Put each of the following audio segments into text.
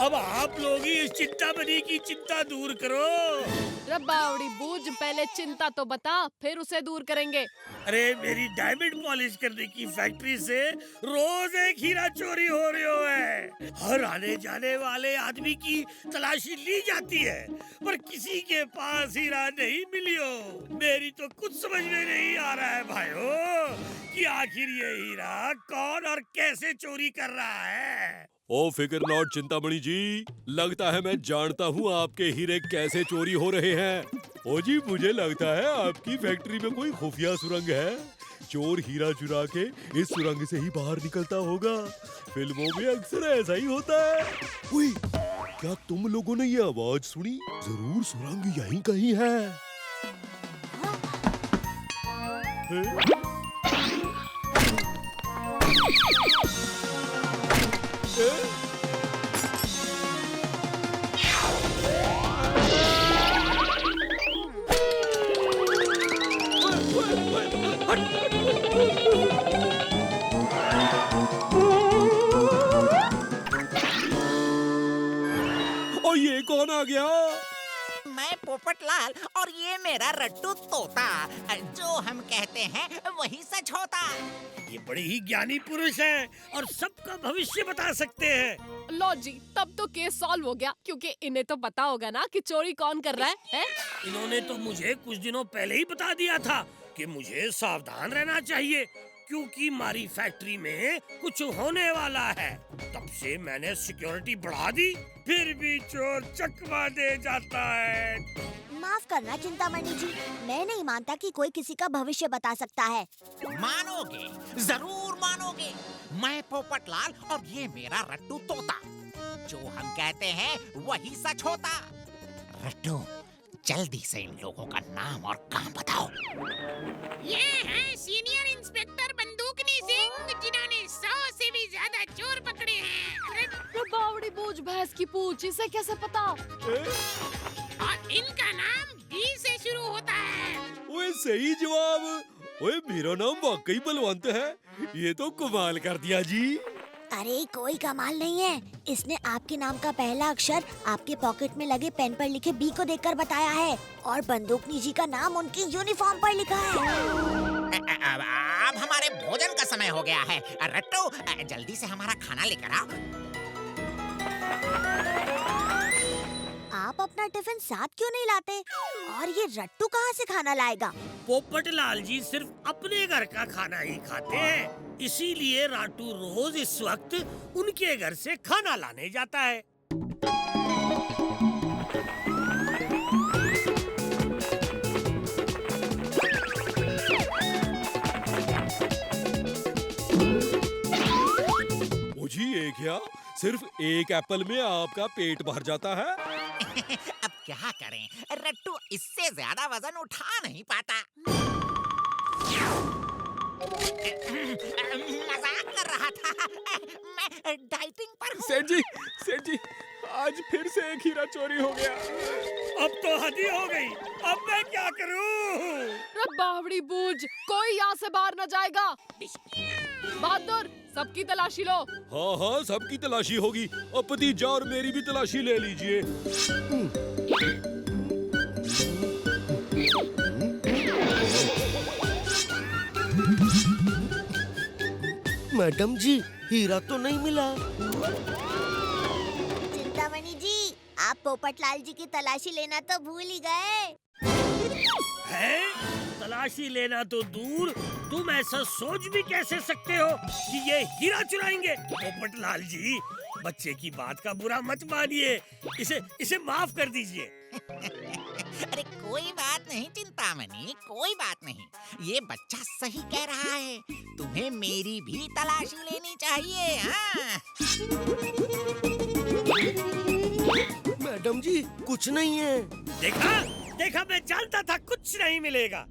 अब आप लोग ही इस चिंतामणि की चिंता दूर करो। बावड़ी बूझ, पहले चिंता तो बता, फिर उसे दूर करेंगे। अरे मेरी डायमंड पॉलिश करने की फैक्ट्री से रोज एक हीरा चोरी हो रहा है। हर आने जाने वाले आदमी की तलाशी ली जाती है, पर किसी के पास हीरा नहीं मिलियो। मेरी तो कुछ समझ में नहीं आ रहा है भाइयों कि आखिर ये हीरा कौन और कैसे चोरी कर रहा है। ओ फिकर नॉट चिंतामणि जी, लगता है मैं जानता हूँ आपके हीरे कैसे चोरी हो रहे हैं। ओ जी, मुझे लगता है आपकी फैक्ट्री में कोई खुफिया सुरंग है। चोर हीरा चुरा के इस सुरंग से ही बाहर निकलता होगा। फिल्मों में अक्सर ऐसा ही होता है। उई, क्या तुम लोगों ने ये आवाज सुनी? जरूर सुरंग यहीं कहीं है। और ये कौन आ गया? मैं पोपटलाल और ये मेरा रट्टू तोता। जो हम कहते हैं वही सच होता। ये बड़े ही ज्ञानी पुरुष हैं और सबका भविष्य बता सकते हैं। लो जी, तब तो केस सॉल्व हो गया, क्योंकि इन्हें तो पता होगा ना कि चोरी कौन कर रहा है? इन्होंने तो मुझे कुछ दिनों पहले ही बता दिया था कि मुझे सावधान रहना चाहिए, क्योंकि हमारी फैक्ट्री में कुछ होने वाला है। तब से मैंने सिक्योरिटी बढ़ा दी, फिर भी चोर चकमा दे जाता है। माफ करना चिंतामणि जी, मैं नहीं मानता कि कोई किसी का भविष्य बता सकता है। मानोगे, जरूर मानोगे। मैं पोपटलाल और ये मेरा रट्टू तोता। जो हम कहते हैं वही सच होता। रट्टू, जल्दी से इन लोगों का नाम और काम बताओ। ये है सीनियर इंस्पेक्टर बंदूकनी सिंह, जिन्होंने 100 से भी ज्यादा चोर पकड़े हैं। बावड़ी बूझ, भैंस की पूछ, इसे कैसे पता? और इनका नाम बी से शुरू होता है। ओए सही जवाब। ओए मेरा नाम वाकई बलवंत है। ये तो कमाल कर दिया जी। अरे कोई कमाल नहीं है, इसने आपके नाम का पहला अक्षर आपके पॉकेट में लगे पेन पर लिखे बी को देखकर बताया है, और बंदूकनी जी का नाम उनकी यूनिफॉर्म पर लिखा है। अब हमारे भोजन का समय हो गया है। रट्टू, जल्दी से हमारा खाना लेकर आओ। आप अपना टिफिन साथ क्यों नहीं लाते? और ये रट्टू कहाँ से खाना लाएगा? पोपटलाल जी सिर्फ अपने घर का खाना ही खाते हैं, इसीलिए राटू रोज इस वक्त उनके घर से खाना लाने जाता है। मुझे ये क्या, सिर्फ एक एप्पल में आपका पेट भर जाता है? अब क्या करें, रट्टू इससे ज्यादा वजन उठा नहीं पाता। मजाक कर रहा था, मैं डाइटिंग पर हूँ। सेठ जी, आज फिर से एक हीरा चोरी हो गया। अब तो हद ही हो गई, अब मैं क्या करूँ? बावड़ी बूझ, कोई यहाँ से बाहर न जाएगा। बहादुर, सबकी तलाशी लो। हाँ हाँ, सबकी तलाशी होगी। अब भतीजा और मेरी भी तलाशी ले लीजिए। मैडम जी, हीरा तो नहीं मिला। चिंतामणि जी, आप पोपटलाल जी की तलाशी लेना तो भूल ही गए। है? तलाशी लेना तो दूर, तुम ऐसा सोच भी कैसे सकते हो कि ये हीरा चुराएंगे? पोपटलाल जी, बच्चे की बात का बुरा मत मानिए, इसे माफ कर दीजिए। अरे कोई बात नहीं चिंतामणि, कोई बात नहीं। ये बच्चा सही कह रहा है, तुम्हें मेरी भी तलाशी लेनी चाहिए। हाँ? मैडम जी, कुछ नहीं है। देखा, मैं जानता था कुछ नहीं मिलेगा।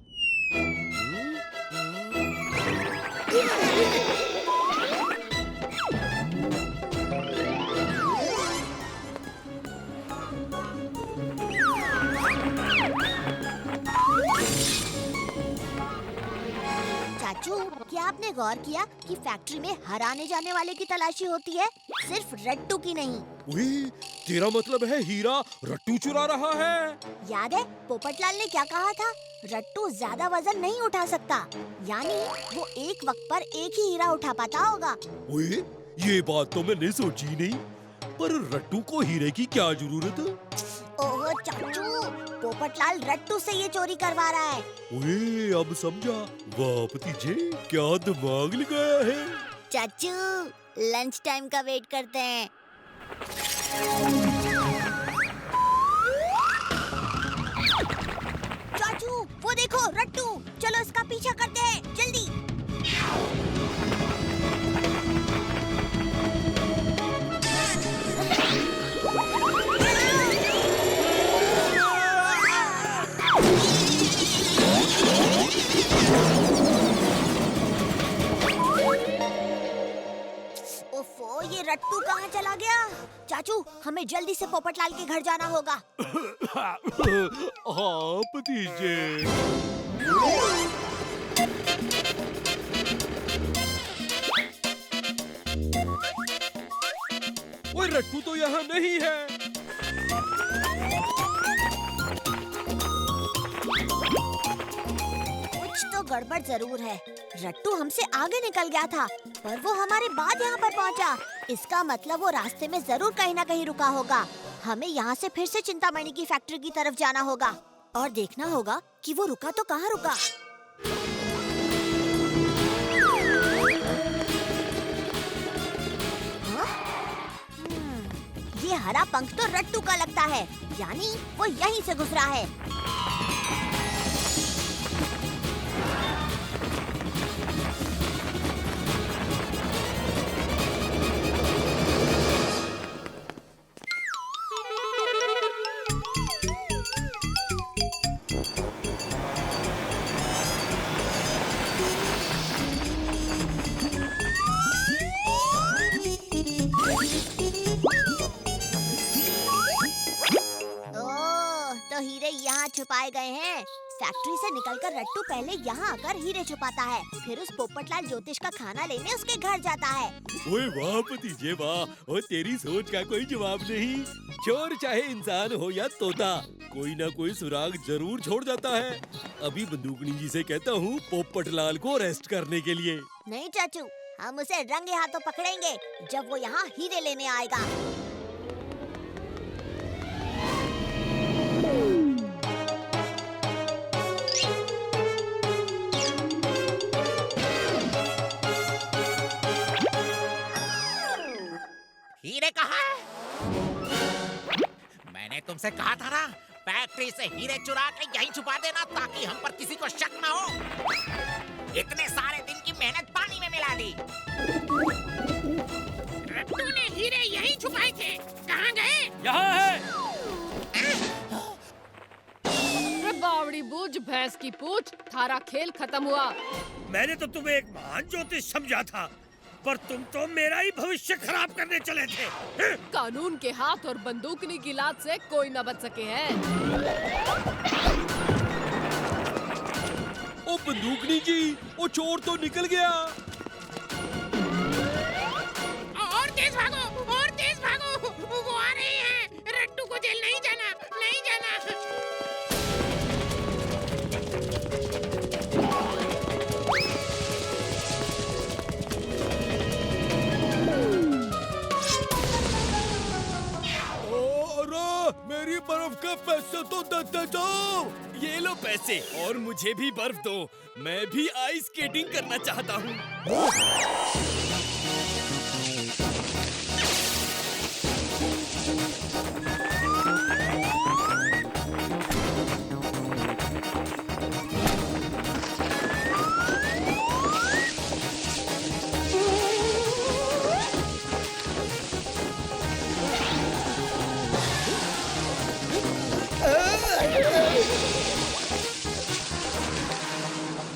चाचू, क्या आपने गौर किया कि फैक्ट्री में हर आने जाने वाले की तलाशी होती है, सिर्फ रट्टू की नहीं। ओए, तेरा मतलब है हीरा रट्टू चुरा रहा है? याद है पोपटलाल ने क्या कहा था? रट्टू ज्यादा वजन नहीं उठा सकता, यानी वो एक वक्त पर एक ही हीरा उठा पाता होगा। ओए, ये बात तो मैंने सोची ही नहीं। पर रट्टू को हीरे की क्या जरूरत? ओह चाचू, पोपटलाल रट्टू से ये चोरी करवा रहा है। ओए, अब समझा। वाह भतीजे, क्या दिमाग लगाया है। चाचू, लंच टाइम का वेट करते हैं। चाचू, वो देखो रट्टू, चलो इसका पीछा करते हैं, जल्दी। ओफो, ये रट्टू कहाँ चला गया? चाचू, हमें जल्दी से पोपटलाल के घर जाना होगा। हाँ भतीजे। ओए, रट्टू तो यहाँ नहीं है। कुछ तो गड़बड़ जरूर है। रट्टू हमसे आगे निकल गया था, पर वो हमारे बाद यहाँ पर पहुँचा। इसका मतलब वो रास्ते में जरूर कहीं ना कहीं रुका होगा। हमें यहाँ से फिर से चिंतामणि की फैक्ट्री की तरफ जाना होगा और देखना होगा कि वो रुका तो कहाँ रुका। हाँ? ये हरा पंख तो रट्टू का लगता है, यानी वो यहीं से गुजरा है। तो हीरे यहाँ छुपाए गए हैं। फैक्ट्री से निकलकर रट्टू पहले यहाँ आकर हीरे छुपाता है, फिर उस पोपटलाल ज्योतिष का खाना लेने उसके घर जाता है। ओए वाह भतीजे वाह, और तेरी सोच का कोई जवाब नहीं। चोर चाहे इंसान हो या तोता, कोई ना कोई सुराग जरूर छोड़ जाता है। अभी बंदूकनी जी से कहता हूँ पोपटलाल को अरेस्ट करने के लिए। नहीं चाचू, हम उसे रंगे हाथों पकड़ेंगे जब वो यहाँ हीरे लेने आएगा। हीरे कहाँ है? मैंने तुमसे कहा था ना, फैक्ट्री से हीरे चुरा के यहीं छुपा देना ताकि हम पर किसी को शक ना हो। इतने सारे दिन की मेहनत पानी में मिला दी। रट्टू ने हीरे यहीं छुपाए थे, कहाँ गए? यहाँ है। अरे बावड़ी बूझ, भैंस की पूछ, थारा खेल खत्म हुआ। मैंने तो तुम्हें एक महान ज्योतिष समझा था, पर तुम तो मेरा ही भविष्य खराब करने चले थे। कानून के हाथ और बंदूकनी की लात से कोई न बच सके हैं। ओ बंदूकनी जी, वो चोर तो निकल गया। और तेज भागो, और तेज भागो, वो आ रहे हैं। रट्टू को जेल नहीं जाना, नहीं जाना। मेरी बर्फ के पैसे तो दे दो। ये लो पैसे, और मुझे भी बर्फ दो। मैं भी आइस स्केटिंग करना चाहता हूँ।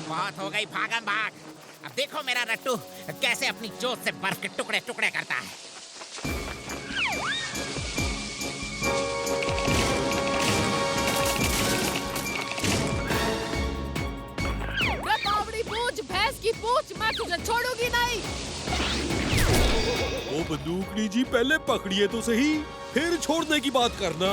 बहुत हो गई भागम भाग। अब देखो मेरा रट्टू कैसे अपनी जोत से बर्फ के टुकड़े टुकड़े करता है। बावड़ी पूछ, भैंस की पूछ, पूछ, मैं तुझे छोड़ूंगी नहीं। ओ बंदूकनी जी, पहले पकड़िए तो सही, फिर छोड़ने की बात करना।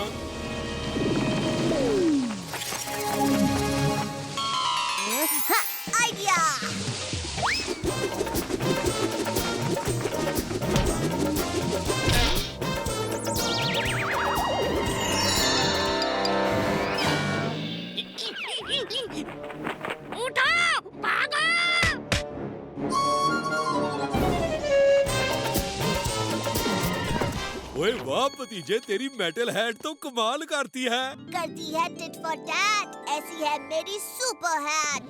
हाँ, आइडिया। उठो, भागो। ओए वाह भतीजे, तेरी मेटल हेड तो कमाल करती है। करती है टिट फॉर टैट, ऐसी है मेरी सुपर हैट।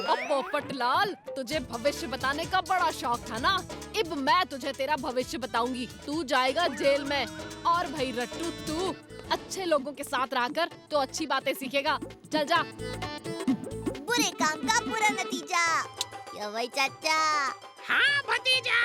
अब पोपटलाल, तुझे भविष्य बताने का बड़ा शौक था ना? अब मैं तुझे तेरा भविष्य बताऊंगी। तू जाएगा जेल में। और भाई रट्टू, तू अच्छे लोगों के साथ रहकर तो अच्छी बातें सीखेगा। चल जा। बुरे काम का बुरा नतीजा। क्यों भाई चाचा? हाँ भतीजा।